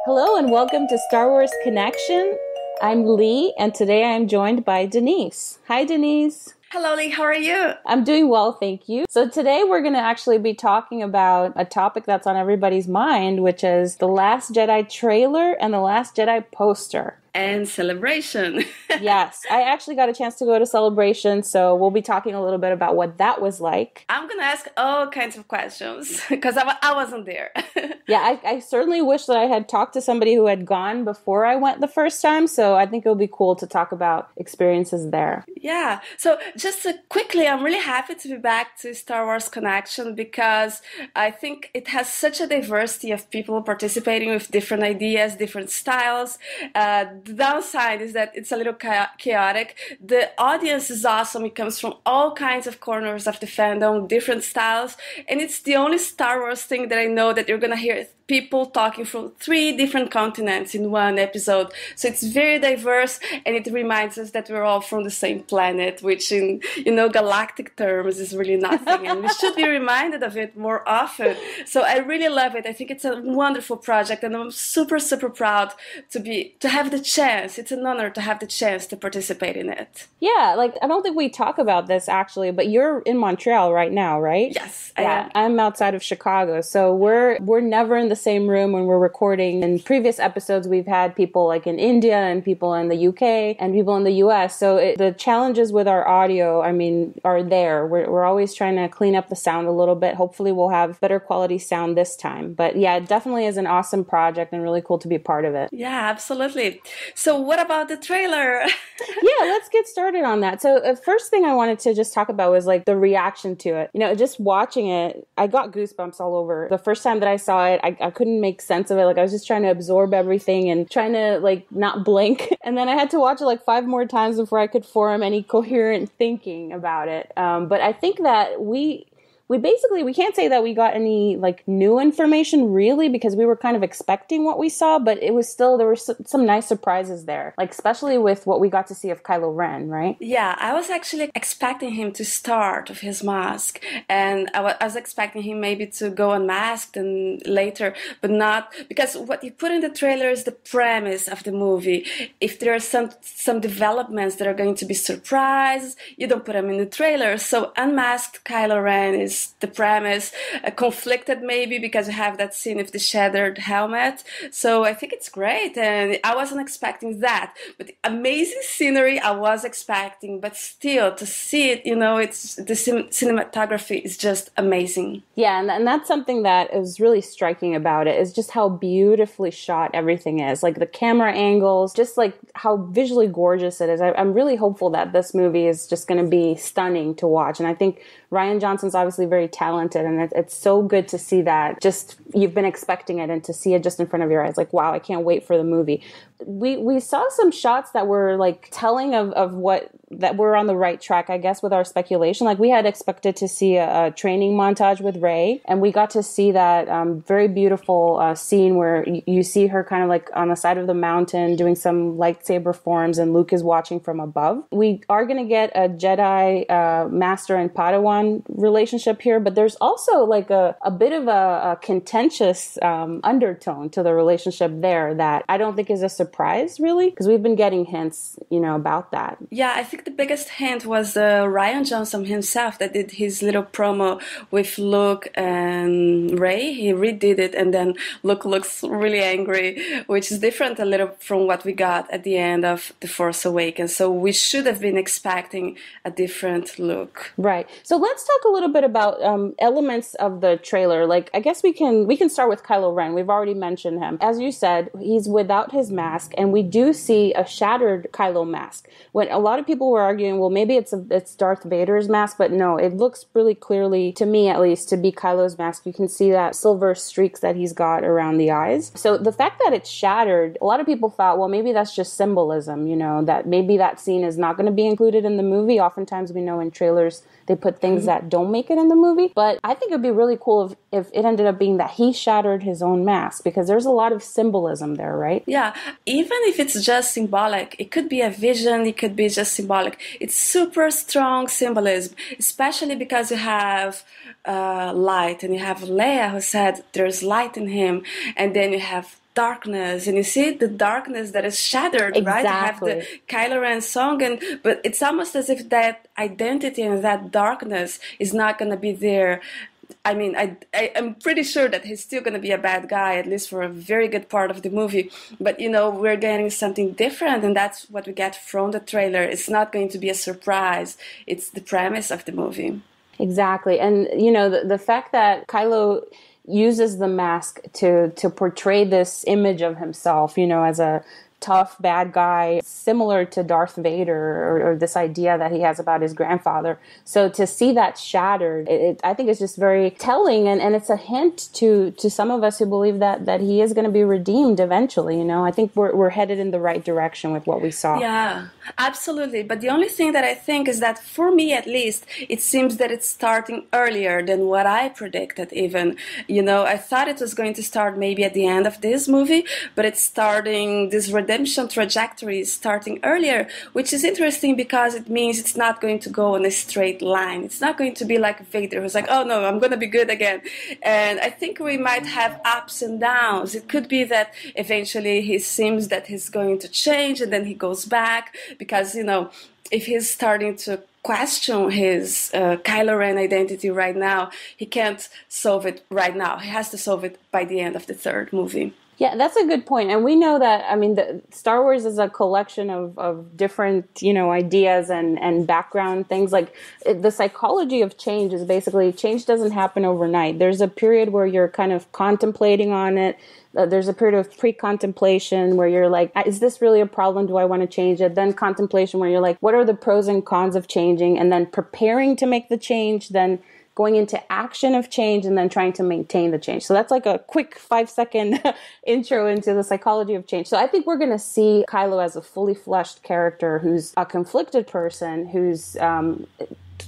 Hello and welcome to Star Wars Connection. I'm Lee and today I am joined by Denise. Hi Denise. Hello Lee, how are you? I'm doing well, thank you. So today we're going to actually be talking about a topic that's on everybody's mind, which is the Last Jedi trailer and the Last Jedi poster. And Celebration. Yes, I actually got a chance to go to Celebration, so we'll be talking a little bit about what that was like. I'm going to ask all kinds of questions because I wasn't there. Yeah, I certainly wish that I had talked to somebody who had gone before I went the first time, so I think it would be cool to talk about experiences there. Yeah, so just quickly, I'm really happy to be back to Star Wars Connection because I think it has such a diversity of people participating with different ideas, different styles. The downside is that it's a little chaotic. The audience is awesome. It comes from all kinds of corners of the fandom, different styles, and it's the only Star Wars thing that I know that you're gonna hear people talking from 3 different continents in one episode. So it's very diverse, and it reminds us that we're all from the same planet, which in, galactic terms is really nothing. And we should be reminded of it more often. So I really love it. I think it's a wonderful project, and I'm super, super proud to have the chance. It's an honor to have the chance to participate in it. Yeah, I don't think we talk about this actually, but you're in Montreal right now, right? Yes, I am. I'm outside of Chicago, so we're never in the same room when we're recording. In previous episodes, we've had people like in India and people in the UK and people in the US. So the challenges with our audio, are there. We're always trying to clean up the sound a little bit. Hopefully we'll have better quality sound this time. But yeah, it definitely is an awesome project and really cool to be a part of it. Yeah, absolutely. So what about the trailer? Yeah, let's get started on that. So the first thing I wanted to just talk about was the reaction to it. Just watching it, I got goosebumps all over. The first time that I saw it, I couldn't make sense of it. I was just trying to absorb everything and trying to not blink. And then I had to watch it 5 more times before I could form any coherent thinking about it. But I think that we can't say that we got any new information really, because we were kind of expecting what we saw, but it was still, there were some nice surprises there, especially with what we got to see of Kylo Ren, right? Yeah, I was actually expecting him to start with his mask, and I was expecting him maybe to go unmasked and later, but not, because what you put in the trailer is the premise of the movie. If there are some developments that are going to be surprises, you don't put them in the trailer. So unmasked Kylo Ren is the premise, conflicted maybe because you have that scene with the shattered helmet. So I think it's great, and I wasn't expecting that. But the amazing scenery I was expecting, but still to see it, it's the cinematography is just amazing. Yeah, and that's something that is really striking about it, is just how beautifully shot everything is. The camera angles, just how visually gorgeous it is. I'm really hopeful that this movie is just going to be stunning to watch, and I think Rian Johnson's obviously very talented, and it's so good to see that. Just, you've been expecting it, and to see it just in front of your eyes, wow, I can't wait for the movie. We saw some shots that were telling of what, that we're on the right track, I guess, with our speculation. We had expected to see a training montage with Rey, and we got to see that very beautiful scene where you see her kind of on the side of the mountain doing some lightsaber forms, and Luke is watching from above. We are going to get a Jedi Master and Padawan relationship here, but there's also a bit of a contentious undertone to the relationship there that I don't think is a surprise really, because we've been getting hints about that. Yeah, I think the biggest hint was Rian Johnson himself that did his little promo with Luke and Rey. He redid it, and then Luke looks really angry, which is different a little from what we got at the end of The Force Awakens. So we should have been expecting a different look. Right. So let's talk a little bit about elements of the trailer. I guess we can start with Kylo Ren. We've already mentioned him. As you said, he's without his mask, and we do see a shattered Kylo mask. When a lot of people were arguing, well, maybe it's Darth Vader's mask, but no, it looks really clearly, to me at least, to be Kylo's mask. You can see that silver streaks that he's got around the eyes. So the fact that it's shattered, a lot of people thought, well, maybe that's just symbolism, that maybe that scene is not going to be included in the movie. Oftentimes we know in trailers they put things that don't make it in the movie. But I think it would be really cool if it ended up being that he shattered his own mask, because there's a lot of symbolism there, right? Yeah, even if it's just symbolic, it could be a vision, it could be just symbolic. It's super strong symbolism, especially because you have light, and you have Leia who said there's light in him, and then you have darkness, and you see the darkness that is shattered, right? You have the Kylo Ren song, but it's almost as if that identity and that darkness is not going to be there. I mean, I'm pretty sure that he's still going to be a bad guy, at least for a very good part of the movie. But, we're getting something different, and that's what we get from the trailer. It's not going to be a surprise. It's the premise of the movie. Exactly. And, the fact that Kylo uses the mask to portray this image of himself, as a tough bad guy, similar to Darth Vader, or this idea that he has about his grandfather. So to see that shattered, I think it's just very telling, and it's a hint to some of us who believe that he is going to be redeemed eventually. I think we're headed in the right direction with what we saw. Yeah, absolutely. But the only thing that I think is that, for me at least, it seems that it's starting earlier than what I predicted even. I thought it was going to start maybe at the end of this movie, but it's starting this redemption trajectory is starting earlier, which is interesting because it means it's not going to go on a straight line. It's not going to be like Vader, who's like, oh no, I'm going to be good again. And I think we might have ups and downs. It could be that eventually he seems that he's going to change and then he goes back because, if he's starting to question his Kylo Ren identity right now, he can't solve it right now. He has to solve it by the end of the third movie. Yeah, that's a good point. And we know that, Star Wars is a collection of different, ideas and background things. Like the psychology of change is basically change doesn't happen overnight. There's a period where you're kind of contemplating on it. There's a period of pre-contemplation where you're like, is this really a problem? Do I want to change it? Then contemplation where you're like, what are the pros and cons of changing? And then preparing to make the change, then going into action of change, and then trying to maintain the change. So that's like a quick 5-second intro into the psychology of change. So I think we're going to see Kylo as a fully fleshed character who's a conflicted person, who's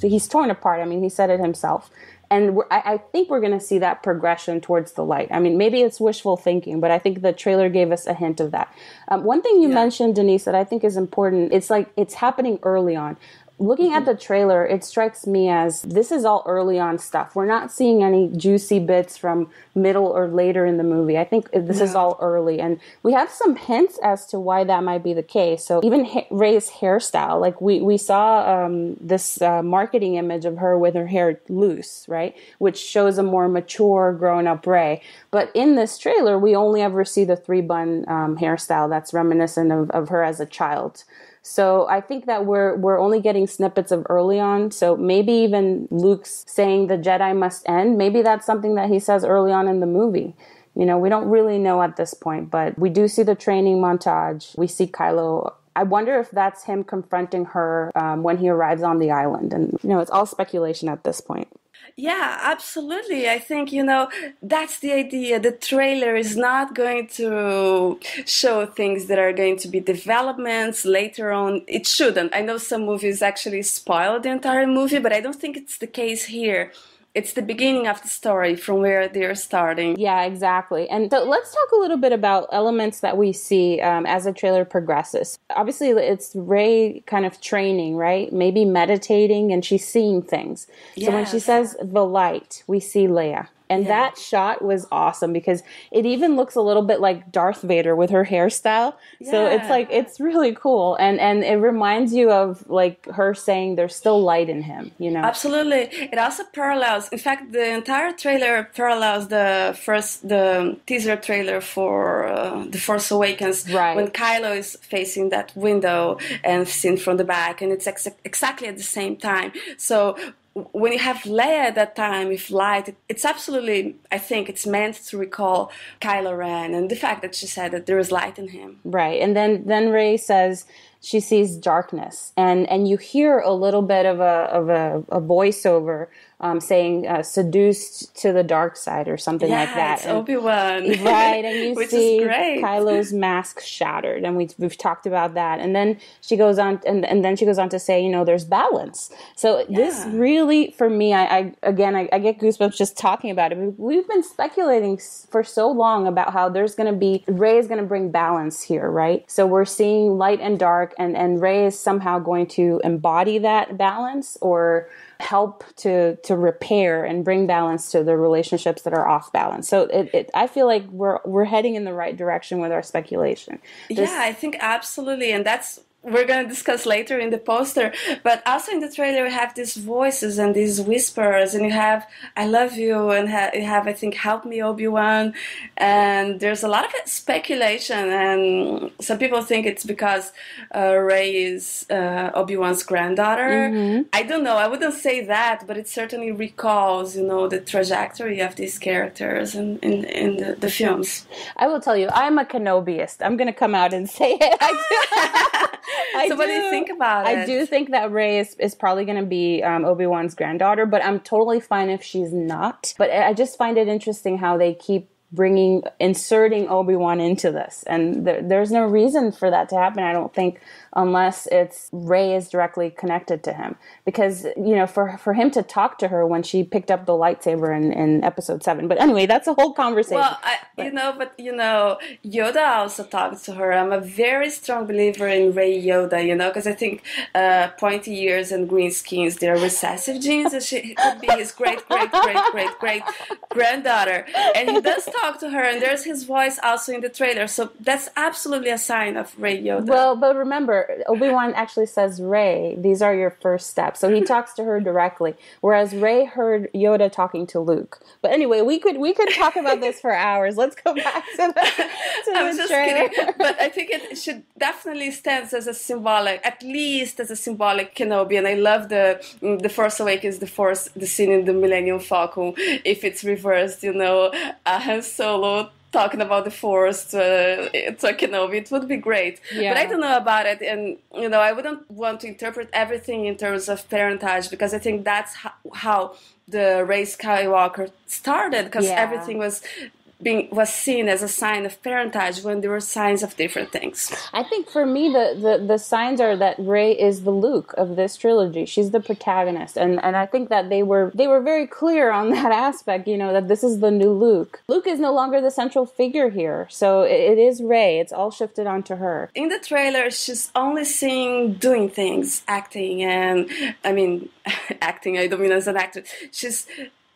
he's torn apart. He said it himself. And I think we're going to see that progression towards the light. Maybe it's wishful thinking, but I think the trailer gave us a hint of that. One thing you mentioned, Denise, that I think is important, it's like it's happening early on. Looking at the trailer, it strikes me as this is all early on stuff. We're not seeing any juicy bits from middle or later in the movie. I think this is all early. And we have some hints as to why that might be the case. So even Rey's hairstyle, like we saw this marketing image of her with her hair loose, right? Which shows a more mature, grown-up Rey. But in this trailer, we only ever see the 3-bun hairstyle that's reminiscent of her as a child. So I think that we're only getting snippets of early on. So maybe even Luke's saying the Jedi must end. Maybe that's something that he says early on in the movie. We don't really know at this point, but we do see the training montage. We see Kylo. I wonder if that's him confronting her when he arrives on the island. And, it's all speculation at this point. Yeah, absolutely. I think, that's the idea. The trailer is not going to show things that are going to be developments later on. It shouldn't. I know some movies actually spoil the entire movie, but I don't think it's the case here. It's the beginning of the story from where they're starting. Yeah, exactly. And so let's talk a little bit about elements that we see as the trailer progresses. Obviously, it's Rey kind of training, right? Maybe meditating, and she's seeing things. Yes. So when she says the light, we see Leia. And that shot was awesome because it even looks a little bit like Darth Vader with her hairstyle. Yeah. So it's really cool. And it reminds you of like her saying there's still light in him, Absolutely. It also parallels, in fact, the entire trailer parallels the teaser trailer for The Force Awakens. Right. When Kylo is facing that window and seen from the back. And it's exactly at the same time. So when you have Leia at that time with light, it's absolutely, I think it's meant to recall Kylo Ren and the fact that she said that there is light in him. Right. And then Rey says she sees darkness, and you hear a little bit of a voiceover saying seduced to the dark side or something like that. It's ObiWan. Right, and you see Kylo's mask shattered, and we've talked about that. And then she goes on, and then she goes on to say, there's balance. So this really, for me, I get goosebumps just talking about it. We've been speculating for so long about how Rey is going to bring balance here, right? So we're seeing light and dark, arc, and Rey is somehow going to embody that balance or help to repair and bring balance to the relationships that are off balance. So I feel like we're heading in the right direction with our speculation. Yeah, I think absolutely, and that's we're going to discuss later in the poster, but also in the trailer we have these voices and these whispers, and you have I love you, and you have I think help me ObiWan, and there's a lot of speculation, and some people think it's because Rey is Obi-Wan's granddaughter. Mm-hmm. I don't know, I wouldn't say that, but it certainly recalls, the trajectory of these characters in the films. I will tell you, I'm a Kenobiist. I'm going to come out and say it. So what do you think about it? I do think that Rey is probably going to be Obi-Wan's granddaughter, but I'm totally fine if she's not. But I just find it interesting how they keep inserting Obi-Wan into this. And there's no reason for that to happen, I don't think, unless it's Rey is directly connected to him. Because, for him to talk to her when she picked up the lightsaber in episode 7. But anyway, that's a whole conversation. Well, Yoda also talks to her. I'm a very strong believer in Rey Yoda, because I think pointy ears and green skins, they're recessive genes, and she could be his great granddaughter. And he does talk to her, and there's his voice also in the trailer. So that's absolutely a sign of Rey Yoda. Well, but remember, Obi-Wan actually says, Rey, these are your first steps. So he talks to her directly, whereas Rey heard Yoda talking to Luke. But anyway, we could talk about this for hours. Let's go back to the trailer. Kidding. But I think it should definitely stands as a symbolic, at least as a symbolic Kenobi. And I love the Force Awakens, the scene in the Millennium Falcon. If it's reversed, Han Solo talking about the Force to Kenobi, it would be great. Yeah. But I don't know about it, and I wouldn't want to interpret everything in terms of parentage, because I think that's how the Rey Skywalker started, because everything was seen as a sign of parentage when there were signs of different things. I think for me, the signs are that Rey is the Luke of this trilogy. She's the protagonist, and I think that they were very clear on that aspect. That this is the new Luke. Luke is no longer the central figure here, so it is Rey. It's all shifted onto her. In the trailer, she's only seen doing things, acting, and acting. I don't mean as an actor. She's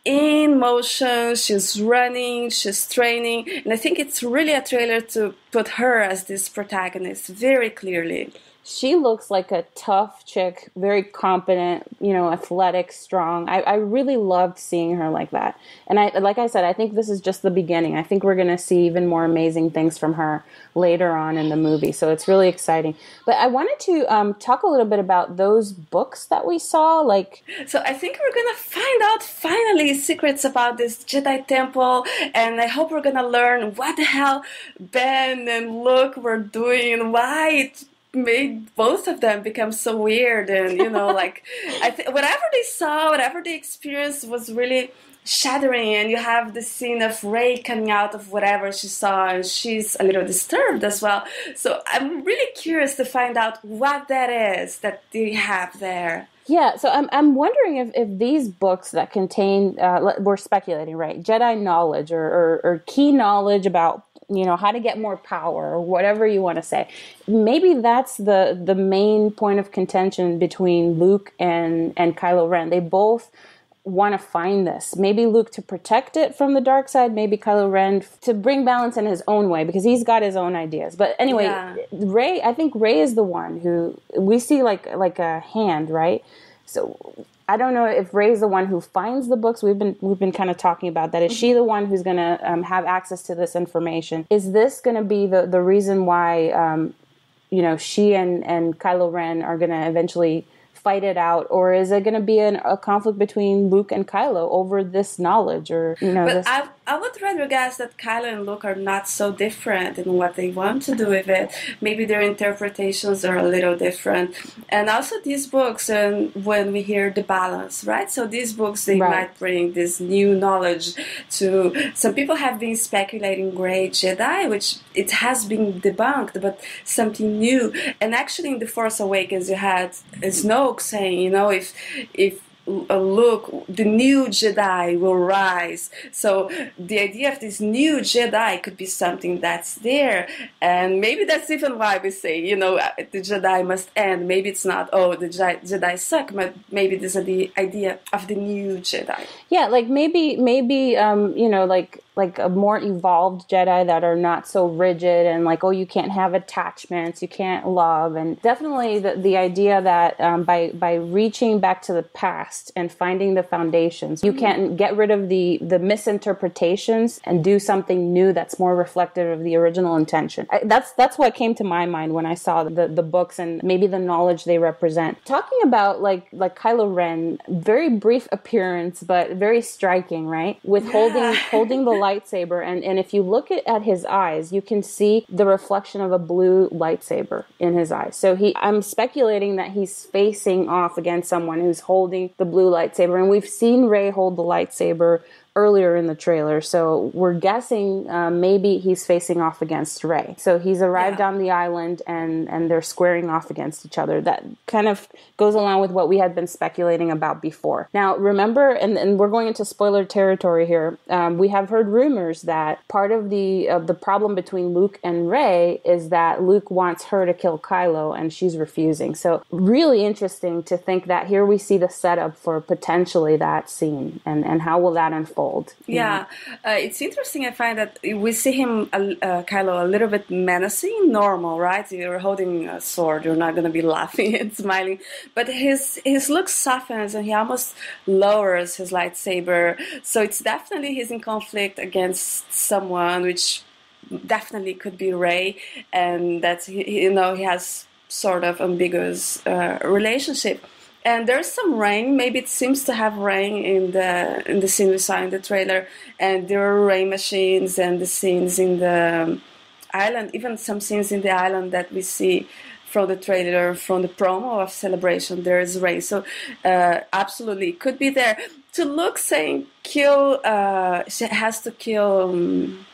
in motion, she's running, she's training, and I think it's really a trailer to put her as this protagonist very clearly. She looks like a tough chick, very competent, athletic, strong. I really loved seeing her like that. And like I said, I think this is just the beginning. I think we're going to see even more amazing things from her later on in the movie. So it's really exciting. But I wanted to talk a little bit about those books that we saw. So I think we're going to find out finally secrets about this Jedi Temple. And I hope we're going to learn what the hell Ben and Luke were doing and why it made both of them become so weird, and whatever they saw, whatever they experienced was really shattering. And you have the scene of Rey coming out of whatever she saw, and she's a little disturbed as well. So I'm really curious to find out what that is that they have there. Yeah, so I'm wondering if these books that contain, we're speculating, right, Jedi knowledge or key knowledge about how to get more power, or whatever you want to say. Maybe that's the main point of contention between Luke and Kylo Ren. They both want to find this. Maybe Luke to protect it from the dark side, maybe Kylo Ren to bring balance in his own way, because he's got his own ideas. But anyway, Rey, I think Rey is the one who we see like a hand, right? So I don't know if Rey's the one who finds the books. We've been kind of talking about that. Is she the one who's going to have access to this information? Is this going to be the reason why she and Kylo Ren are going to eventually fight it out, or is it going to be a conflict between Luke and Kylo over this knowledge, or But I would rather guess that Kylo and Luke are not so different in what they want to do with it. Maybe their interpretations are a little different, and also these books, and when we hear the balance, right? So these books, they might bring this new knowledge to. Some people have been speculating Grey Jedi, which it has been debunked, but something new. And actually, in The Force Awakens, you had Snoke saying, if look, the new Jedi will rise. So the idea of this new Jedi could be something that's there. And maybe that's even why we say, the Jedi must end. Maybe it's not, the Jedi suck, but maybe this is the idea of the new Jedi. Yeah, like maybe like a more evolved Jedi that are not so rigid and like, you can't have attachments, you can't love. And definitely the idea that by reaching back to the past and finding the foundations, you can get rid of the misinterpretations and do something new that's more reflective of the original intention. That's what came to my mind when I saw the books and maybe the knowledge they represent. Talking about like Kylo Ren, very brief appearance, but very striking, right? With holding the lightsaber, and if you look at his eyes, you can see the reflection of a blue lightsaber in his eyes. So I'm speculating that he's facing off against someone who's holding the blue lightsaber, and we've seen Rey hold the lightsaber earlier in the trailer, so we're guessing maybe he's facing off against Rey. So he's arrived on the island and they're squaring off against each other. That kind of goes along with what we had been speculating about before. Now remember, and we're going into spoiler territory here, we have heard rumors that part of the problem between Luke and Rey is that Luke wants her to kill Kylo and she's refusing. So really interesting to think that here we see the setup for potentially that scene, and how will that unfold. Yeah, it's interesting. I find that we see him, Kylo, a little bit menacing, normal, right? You're holding a sword, you're not going to be laughing and smiling. But his look softens and he almost lowers his lightsaber. So it's definitely he's in conflict against someone, which definitely could be Rey, and that he has sort of ambiguous relationship. And there's some rain. Maybe it seems to have rain in the scene we saw in the trailer. And there are rain machines and the scenes in the island, even some scenes in the island that we see from the trailer, from the promo of Celebration. There is rain, so absolutely could be there. To Luke saying she has to kill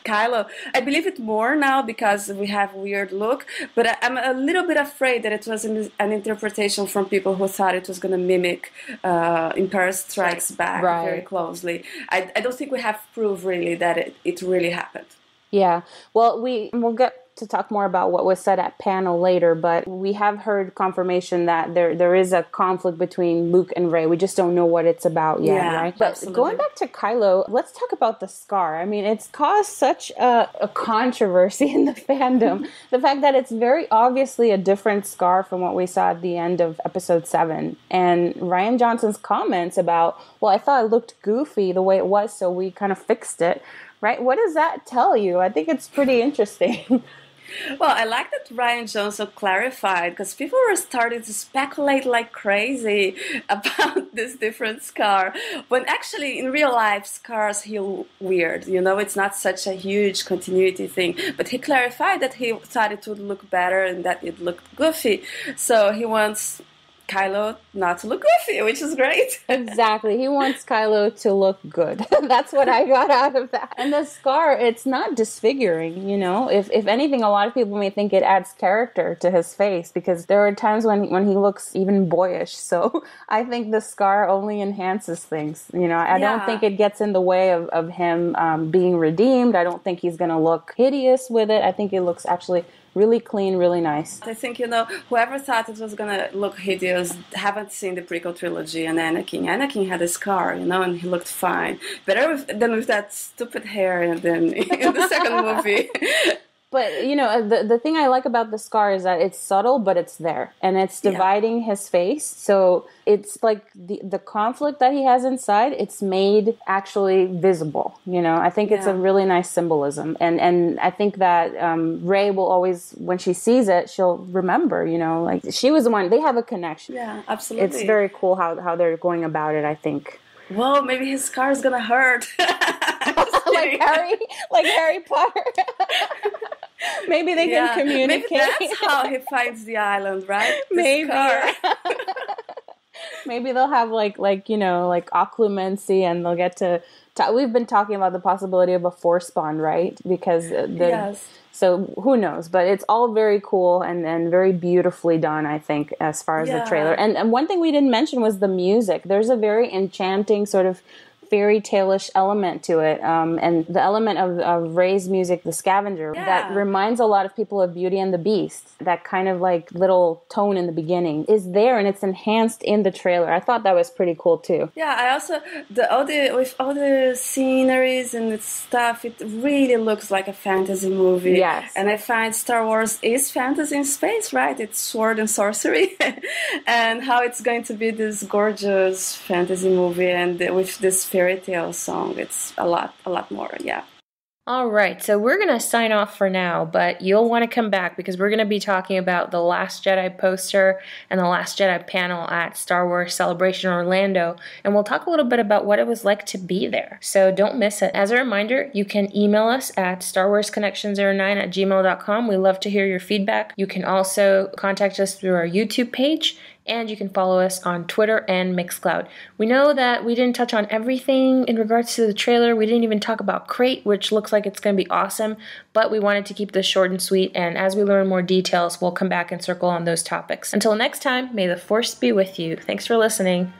Kylo, I believe it more now because we have weird Luke, but I'm a little bit afraid that it was an interpretation from people who thought it was going to mimic Empire Strikes Back very closely. I don't think we have proof really that it really happened. Yeah, well, we'll get to talk more about what was said at panel later, but we have heard confirmation that there is a conflict between Luke and Rey. We just don't know what it's about yet, right? But absolutely. Going back to Kylo, let's talk about the scar. I mean, it's caused such a controversy in the fandom. The fact that it's very obviously a different scar from what we saw at the end of episode 7. And Rian Johnson's comments about, I thought it looked goofy the way it was, so we kind of fixed it, right? What does that tell you? I think it's pretty interesting. Well, I like that Rian Johnson clarified, because people were starting to speculate like crazy about this different scar, when actually in real life scars heal weird, it's not such a huge continuity thing. But he clarified that he thought it would look better and that it looked goofy, so he wants Kylo not to look goofy, which is great. Exactly. He wants Kylo to look good. That's what I got out of that. And the scar, it's not disfiguring, If anything, a lot of people may think it adds character to his face, because there are times when he looks even boyish. So I think the scar only enhances things. I don't think it gets in the way of him being redeemed. I don't think he's going to look hideous with it. I think it looks actually really clean, really nice. I think, whoever thought it was going to look hideous haven't seen the prequel trilogy and Anakin. Anakin had a scar, and he looked fine. Better than with that stupid hair and then in the second movie. But, the thing I like about the scar is that it's subtle, but it's there. And it's dividing his face. So it's like the conflict that he has inside, it's made actually visible. I think it's a really nice symbolism. And I think that Rey will always, when she sees it, she'll remember, like she was the one, they have a connection. Yeah, absolutely. It's very cool how they're going about it, I think. Well, maybe his scar is going to hurt. like Harry Potter. Maybe they can communicate. Maybe that's how he finds the island, right? Maybe. Maybe they'll have like occlumency, and they'll get to we've been talking about the possibility of a Force Bond, right? Because Yes. so who knows? But it's all very cool and very beautifully done, I think, as far as the trailer. And one thing we didn't mention was the music. There's a very enchanting sort of fairy tale-ish element to it, and the element of Rey's music, the Scavenger, that reminds a lot of people of Beauty and the Beast. That kind of like little tone in the beginning is there, and it's enhanced in the trailer. I thought that was pretty cool too. Yeah, I also with all the sceneries and stuff, it really looks like a fantasy movie. Yes, and I find Star Wars is fantasy in space, right? It's sword and sorcery, and how it's going to be this gorgeous fantasy movie, and with this fairy tale song, it's a lot more. Yeah. All right, so we're going to sign off for now, but you'll want to come back because we're going to be talking about the Last Jedi poster and the Last Jedi panel at Star Wars Celebration Orlando, and we'll talk a little bit about what it was like to be there. So don't miss it. As a reminder, you can email us at starwarsconnection09@gmail.com. We love to hear your feedback. You can also contact us through our YouTube page, and you can follow us on Twitter and Mixcloud. We know that we didn't touch on everything in regards to the trailer. We didn't even talk about Crate, which looks like it's going to be awesome, but we wanted to keep this short and sweet, and as we learn more details, we'll come back and circle on those topics. Until next time, may the Force be with you. Thanks for listening.